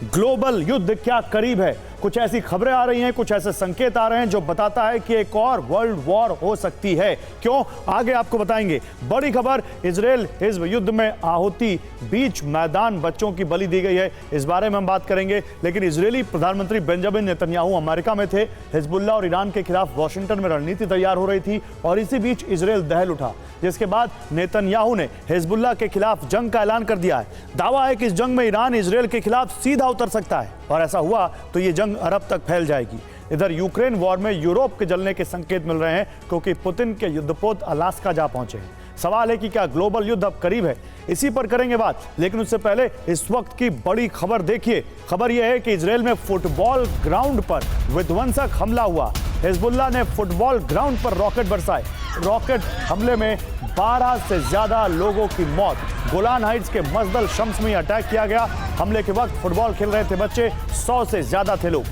Global युद्ध क्या करीब है। कुछ ऐसी खबरें आ रही हैं, कुछ ऐसे संकेत आ रहे हैं जो बताता है कि एक और वर्ल्ड वॉर हो सकती है। क्यों, आगे आपको बताएंगे। बड़ी खबर, इजराइल हिज्ब युद्ध में आहुति, बीच मैदान बच्चों की बलि दी गई है। इस बारे में हम बात करेंगे। लेकिन इजरायली प्रधानमंत्री बेंजामिन नेतन्याहू अमेरिका में थे। हिजबुल्लाह और ईरान के खिलाफ वॉशिंगटन में रणनीति तैयार हो रही थी और इसी बीच इजराइल दहल उठा, जिसके बाद नेतन्याहू ने हिजबुल्लाह के खिलाफ जंग का ऐलान कर दिया है। दावा है कि इस जंग में ईरान इजराइल के खिलाफ सीधा उतर सकता है और ऐसा हुआ तो ये जंग अरब तक फैल जाएगी। इधर यूक्रेन वॉर में यूरोप के जलने के संकेत मिल रहे हैं क्योंकि पुतिन के युद्धपोत अलास्का जा पहुंचे हैं। सवाल है कि क्या ग्लोबल युद्ध अब करीब है, इसी पर करेंगे बात। लेकिन उससे पहले इस वक्त की बड़ी खबर देखिए। खबर यह है कि इजराइल में फुटबॉल ग्राउंड पर विध्वंसक हमला हुआ। हिजबुल्लाह ने फुटबॉल ग्राउंड पर रॉकेट बरसाए। रॉकेट हमले में 12 से ज्यादा लोगों की मौत। गोलान हाइट्स के मजदल शम्स में अटैक किया गया। हमले के वक्त फुटबॉल खेल रहे थे बच्चे, 100 से ज्यादा थे लोग।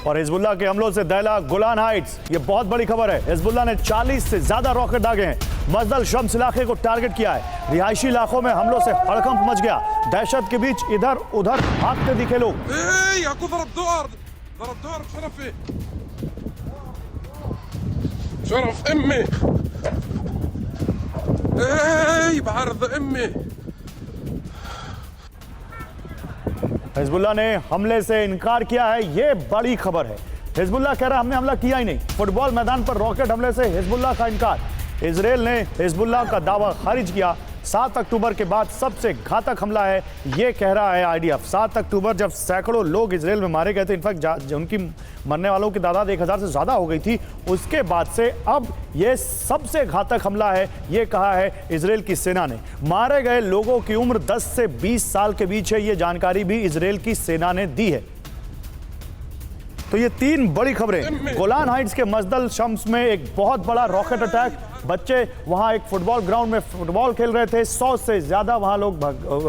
और हिजबुल्लाह के हमलों से दहला गोलान हाइट्स, ये बहुत बड़ी खबर है। हिजबुल्लाह ने 40 से ज्यादा रॉकेट दागे हैं। मजदल शम्स इलाके को टारगेट किया है। रिहायशी इलाकों में हमलों से हड़कंप मच गया। दहशत के बीच इधर उधर भागते दिखे लोग। हिजबुल्लाह ने हमले से इनकार किया है, ये बड़ी खबर है। हिजबुल्लाह कह रहा है हमने हमला किया ही नहीं। फुटबॉल मैदान पर रॉकेट हमले से हिजबुल्लाह का इनकार। इजराइल ने हिजबुल्लाह का दावा खारिज किया। 7 अक्टूबर के बाद सबसे घातक हमला है, ये कह रहा है आईडीएफ। 7 अक्टूबर जब सैकड़ों लोग इजराइल में मारे गए थे, इनफैक्ट उनकी मरने वालों की तादाद 1000 से ज़्यादा हो गई थी, उसके बाद से अब ये सबसे घातक हमला है, ये कहा है इजराइल की सेना ने। मारे गए लोगों की उम्र 10 से 20 साल के बीच है, ये जानकारी भी इजराइल की सेना ने दी है। तो ये 3 बड़ी खबरें। गोलान हाइट्स के मजदल शम्स में एक बहुत बड़ा रॉकेट अटैक। बच्चे वहां एक फुटबॉल ग्राउंड में फुटबॉल खेल रहे थे, 100 से ज्यादा वहां लोग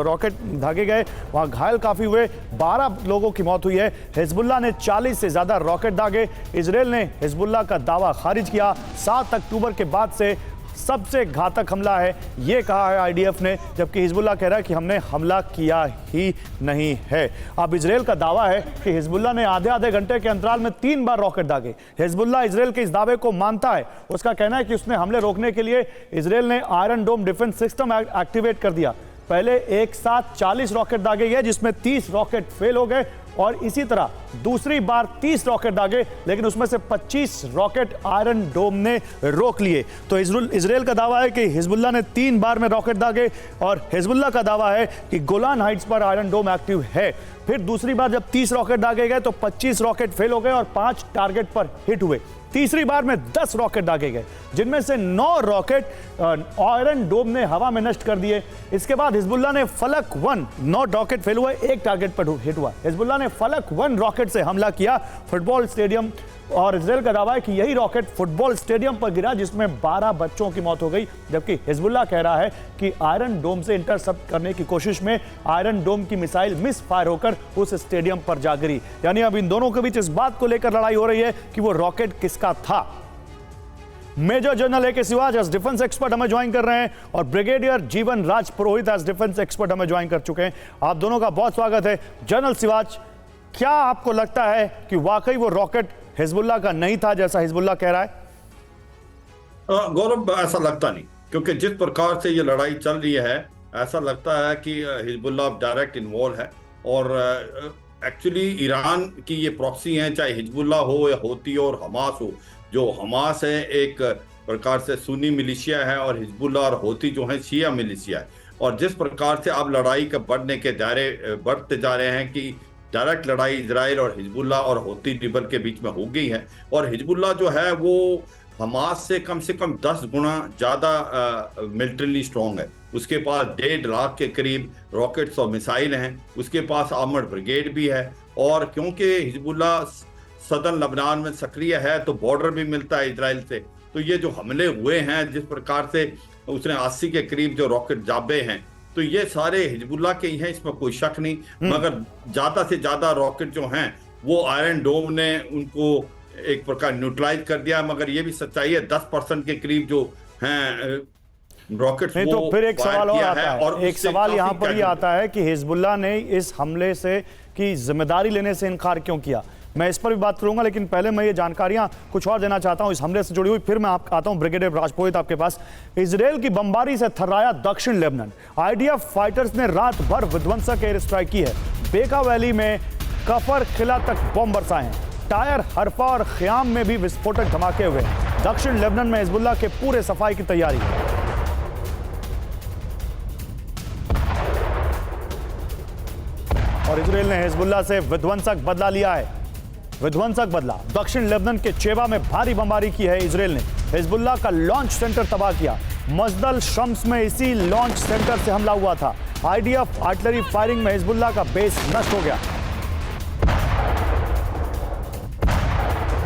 रॉकेट दागे गए। वहां घायल काफी हुए, 12 लोगों की मौत हुई है। हिजबुल्लाह ने 40 से ज्यादा रॉकेट दागे। इजराइल ने हिजबुल्लाह का दावा खारिज किया। 7 अक्टूबर के बाद से सबसे घातक हमला है, ये कहा है आईडीएफ ने, जबकि हिजबुल्लाह कह रहा है कि हमने हमला किया ही नहीं है। अब इजराइल का दावा है कि हिजबुल्लाह ने आधे घंटे के अंतराल में 3 बार रॉकेट दागे। हिजबुल्लाह इजराइल के इस दावे को मानता है। उसका कहना है कि उसने हमले रोकने के लिए इजराइल ने आयरन डोम डिफेंस सिस्टम एक्टिवेट कर दिया। पहले एक साथ 40 रॉकेट दागे गए, जिसमें 30 रॉकेट फेल हो गए और इसी तरह दूसरी बार 30 रॉकेट दागे, लेकिन उसमें से 25 रॉकेट आयरन डोम ने रोक लिए। तो इजराइल का दावा है कि हिजबुल्लाह ने 3 बार में रॉकेट दागे और हिजबुल्लाह का दावा है कि गोलान हाइट्स पर आयरन डोम एक्टिव है। फिर दूसरी बार जब 30 रॉकेट दागे गए तो 25 रॉकेट फेल हो गए और 5 टारगेट पर हिट हुए। तीसरी बार में 10 रॉकेट दागे गए, जिनमें से 9 रॉकेट आयरन डोम ने हवा में नष्ट कर दिए। इसके बाद हिजबुल्लाह ने फलक 1, 9 रॉकेट फेल हुए, 1 टारगेट पर हिट हुआ। हिजबुल्लाह ने फलक 1 रॉकेट से हमला किया फुटबॉल स्टेडियम, और इजराइल का दावा है कि यही रॉकेट फुटबॉल स्टेडियम पर गिरा, जिसमें 12 बच्चों की मौत हो गई। जबकि हिजबुल्लाह कह रहा है कि आयरन डोम से इंटरसेप्ट करने की कोशिश में आयरन डोम की मिसाइल मिस फायर होकर उस स्टेडियम पर जा गिरी। यानी अब इन दोनों के बीच इस बात को लेकर लड़ाई हो रही है कि वो रॉकेट किसका था। मेजर जनरल AK सिवाज एज डिफेंस एक्सपर्ट हमें ज्वाइन कर रहे हैं और brigadier Jeevan Raj Purohit as defence expert हमें ज्वाइन कर चुके हैं। आप दोनों का बहुत स्वागत है। जनरल सिवाज, क्या आपको लगता है कि वाकई वो रॉकेट हिजबुल्लाह का नहीं था जैसा हिजबुल्लाह कह रहा है? गौरव, ऐसा लगता नहीं, क्योंकि जिस प्रकार से ये लड़ाई चल रही है ऐसा लगता है कि हिजबुल्लाह डायरेक्ट इन्वॉल्व है। और एक्चुअली ईरान की ये प्रॉक्सी हैं, चाहे हिजबुल्लाह हो या होती हो और हमास हो। जो हमास है एक प्रकार से सुन्नी मिलिशिया है और हिजबुल्लाह और होती जो है शिया मिलिशिया है। और जिस प्रकार से अब लड़ाई के बढ़ने के दायरे बढ़ते जा रहे हैं कि डायरेक्ट लड़ाई इजराइल और हिजबुल्लाह और होती लिबर के बीच में हो गई है। और हिजबुल्लाह जो है वो हमास से कम 10 गुना ज़्यादा मिलिट्रीली स्ट्रॉन्ग है। उसके पास 1.5 लाख के करीब रॉकेट्स और मिसाइल हैं। उसके पास आर्मर्ड ब्रिगेड भी है। और क्योंकि हिजबुल्लाह सदर्न लबनान में सक्रिय है तो बॉर्डर भी मिलता है इजराइल से। तो ये जो हमले हुए हैं, जिस प्रकार से उसने 80 के करीब जो रॉकेट जाबे हैं, तो ये सारे हिजबुल्लाह के ही हैं, इसमें कोई शक नहीं। मगर ज्यादा से ज्यादा रॉकेट जो हैं वो आयरन डोम ने उनको एक प्रकार न्यूट्रलाइज कर दिया, मगर ये भी सच्चाई है 10% के करीब जो हैं रॉकेट्स नहीं, वो तो फिर एक फायर सवाल और किया आता है, और एक उससे सवाल यहाँ काफी पर ये casualty- आता है कि हिजबुल्लाह ने इस हमले से की जिम्मेदारी लेने से इनकार क्यों किया। मैं इस पर भी बात करूंगा, लेकिन पहले मैं ये जानकारियां कुछ और देना चाहता हूं इस हमले से जुड़ी हुई। फिर मैं आता हूं ब्रिगेडियर राजपुरोहित आपके पास। इजराइल की बमबारी से थर्राया दक्षिण लेबनान। आईडीएफ फाइटर्स ने रात भर विध्वंसक एयर स्ट्राइक की है। बेका वैली में कफर किला तक बम बरसाए हैं। टायर, हरफा और ख्याम में भी विस्फोटक धमाके हुए। दक्षिण लेबनान में हिजबुल्लाह के पूरे सफाई की तैयारी है। और इजराइल ने हिजबुल्लाह से विध्वंसक बदला लिया है। विध्वंसक बदला। दक्षिण लेबनान के चेबा में भारी बमबारी की है इजराइल ने। हिजबुल्लाह का लॉन्च सेंटर तबाह किया। मजदल शम्स में इसी लॉन्च सेंटर से हमला हुआ था। आईडीएफ आर्टिलरी फायरिंग में हिजबुल्लाह का बेस नष्ट हो गया।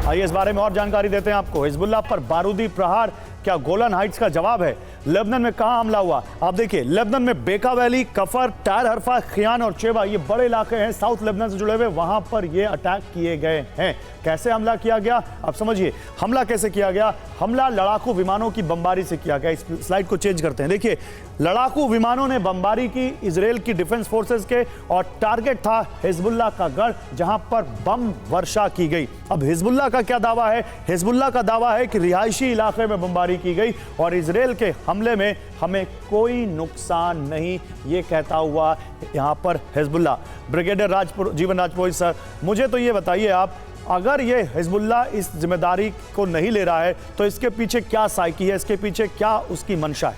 आइए इस बारे में और जानकारी देते हैं आपको। हिजबुल्लाह पर बारूदी प्रहार क्या गोलन हाइट्स का जवाब है? लेबनान में कहां हमला हुआ? आप देखिए, लेबनान में बेका वैली, कफर, टायर, हरफा, खियान और चेबा, ये बड़े इलाके हैं साउथ लेबनान से जुड़े हुए, वहां पर ये अटैक किए गए हैं। कैसे हमला किया गया आप समझिए। हमला कैसे किया गया? हमला लड़ाकू विमानों की बमबारी से किया गया। इस स्लाइड को चेंज करते हैं। देखिए, लड़ाकू विमानों ने बमबारी की इजराइल की डिफेंस फोर्सेस के, और टारगेट था हिजबुल्लाह का गढ़, जहां पर बम वर्षा की गई। अब हिजबुल्लाह का क्या दावा है? हिजबुल्लाह का दावा है कि रिहायशी इलाके में बमबारी की गई और इजराइल के हमले में हमें कोई नुकसान नहीं, ये कहता हुआ यहां पर हिजबुल्लाह। ब्रिगेडियर जीवन राजपुरोहित सर, मुझे तो ये बताइए आप, अगर ये हिजबुल्लाह इस जिम्मेदारी को नहीं ले रहा है तो इसके पीछे क्या साइकी है, इसके पीछे क्या उसकी मंशा है?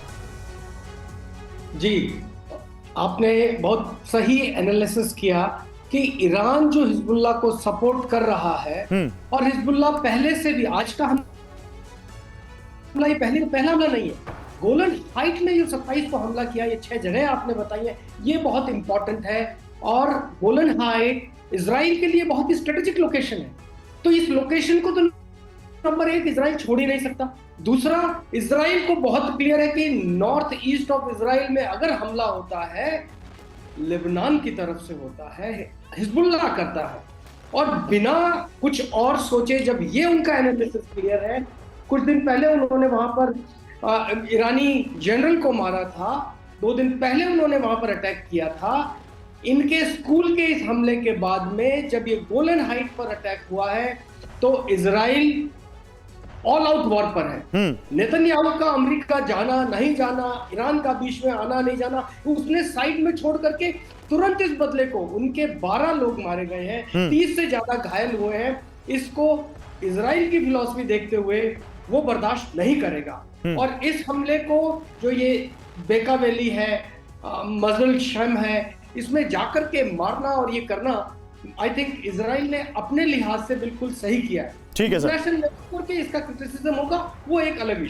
जी, आपने बहुत सही एनालिसिस किया कि ईरान जो हिजबुल्लाह को सपोर्ट कर रहा है, और हिजबुल्लाह पहले से भी, आज का हमला ये पहला हमला नहीं है। गोलन हाइट में जो 27 को हमला किया, ये 6 जगह आपने बताई है, ये बहुत इंपॉर्टेंट है। और गोलन हाइट इजराइल के लिए बहुत ही स्ट्रेटेजिक लोकेशन है, तो इस लोकेशन को तो नंबर 1 इजराइल छोड़ ही नहीं सकता। दूसरा, इजराइल को बहुत क्लियर है कि नॉर्थ ईस्ट ऑफ इजराइल में अगर हमला होता है, लेबनान की तरफ से होता है, हिजबुल्लाह करता है, और बिना कुछ और सोचे जब ये उनका एनालिसिस क्लियर है। कुछ दिन पहले उन्होंने वहां पर ईरानी जनरल को मारा था, 2 दिन पहले उन्होंने वहां पर अटैक किया था। इनके स्कूल के इस हमले के बाद में जब ये गोलन हाइट पर अटैक हुआ है, तो इजराइल ऑल आउट वॉर पर है। नेतन्याहू का अमेरिका जाना नहीं जाना, ईरान का बीच में आना नहीं जाना, उसने साइड में छोड़ करके तुरंत इस बदले को, उनके 12 लोग मारे गए हैं, 30 से ज्यादा घायल हुए हैं। इसको इजराइल की फिलॉसफी देखते हुए वो बर्दाश्त नहीं करेगा। और इस हमले को, जो ये बेका वैली है, मजदल शम है, इसमें जाकर के मारना और ये करना, आई थिंक इजराइल ने अपने लिहाज से बिल्कुल सही किया है। ठीक है सर। इंटरनेशनल लेवल पर इसका क्रिटिसिज्म होगा, वो एक अलग इशू।